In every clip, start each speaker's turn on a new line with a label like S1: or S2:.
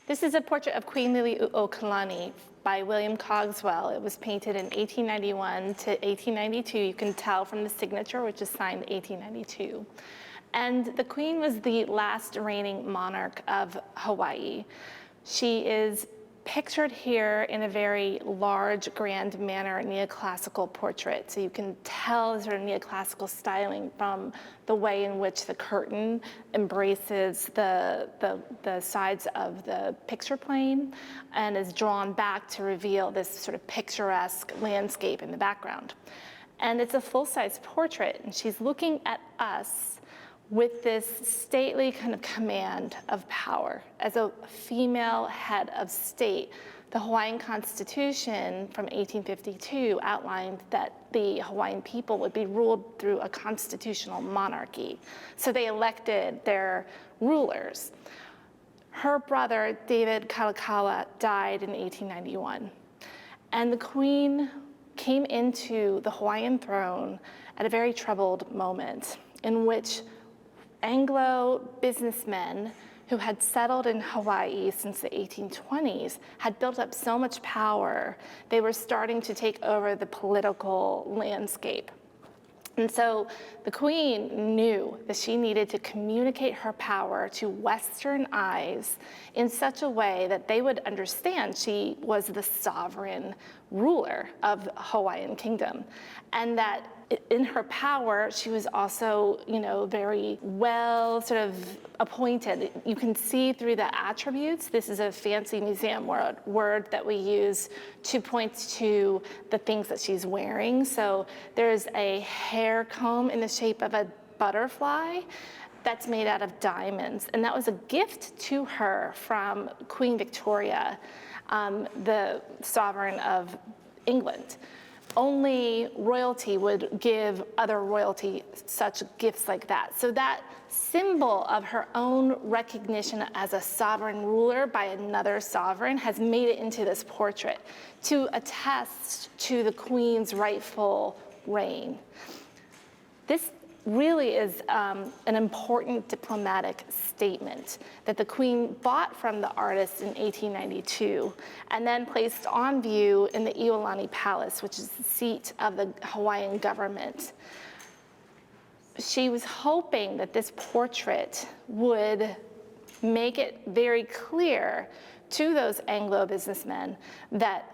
S1: This is a portrait of Queen Liliuokalani by William Cogswell. It was painted in 1891 to 1892. You can tell from the signature, which is signed 1892. And the Queen was the last reigning monarch of Hawaii. She is pictured here in a very large, grand manner, neoclassical portrait. So you can tell sort of neoclassical styling from the way in which the curtain embraces the sides of the picture plane and is drawn back to reveal this sort of picturesque landscape in the background. And it's a full-size portrait, and she's looking at us with this stately kind of command of power. As a female head of state, the Hawaiian Constitution from 1852 outlined that the Hawaiian people would be ruled through a constitutional monarchy. So they elected their rulers. Her brother, David Kalakaua, died in 1891. And the Queen came into the Hawaiian throne at a very troubled moment in which Anglo businessmen who had settled in Hawaii since the 1820s had built up so much power, they were starting to take over the political landscape. And so the Queen knew that she needed to communicate her power to Western eyes in such a way that they would understand she was the sovereign ruler of the Hawaiian kingdom, and that in her power, she was also, very well sort of appointed. You can see through the attributes. This is a fancy museum word that we use to point to the things that she's wearing. So there's a hair comb in the shape of a butterfly that's made out of diamonds. And that was a gift to her from Queen Victoria, the sovereign of England. Only royalty would give other royalty such gifts like that. So that symbol of her own recognition as a sovereign ruler by another sovereign has made it into this portrait to attest to the Queen's rightful reign. This really is an important diplomatic statement that the Queen bought from the artist in 1892 and then placed on view in the Iolani Palace, which is the seat of the Hawaiian government. She was hoping that this portrait would make it very clear to those Anglo businessmen that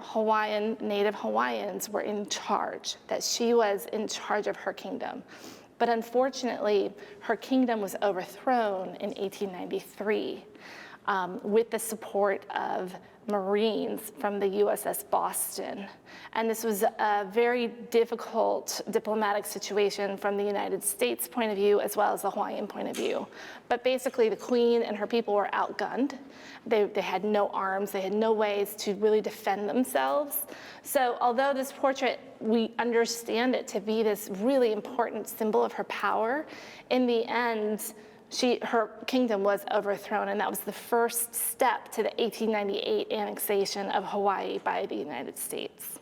S1: Native Hawaiians were in charge, that she was in charge of her kingdom. But unfortunately, her kingdom was overthrown in 1893 with the support of Marines from the USS Boston. And this was a very difficult diplomatic situation from the United States point of view, as well as the Hawaiian point of view. But basically, the Queen and her people were outgunned. They had no arms. They had no ways to really defend themselves. So although this portrait, we understand it to be this really important symbol of her power, in the end, her kingdom was overthrown, and that was the first step to the 1898 annexation of Hawaii by the United States.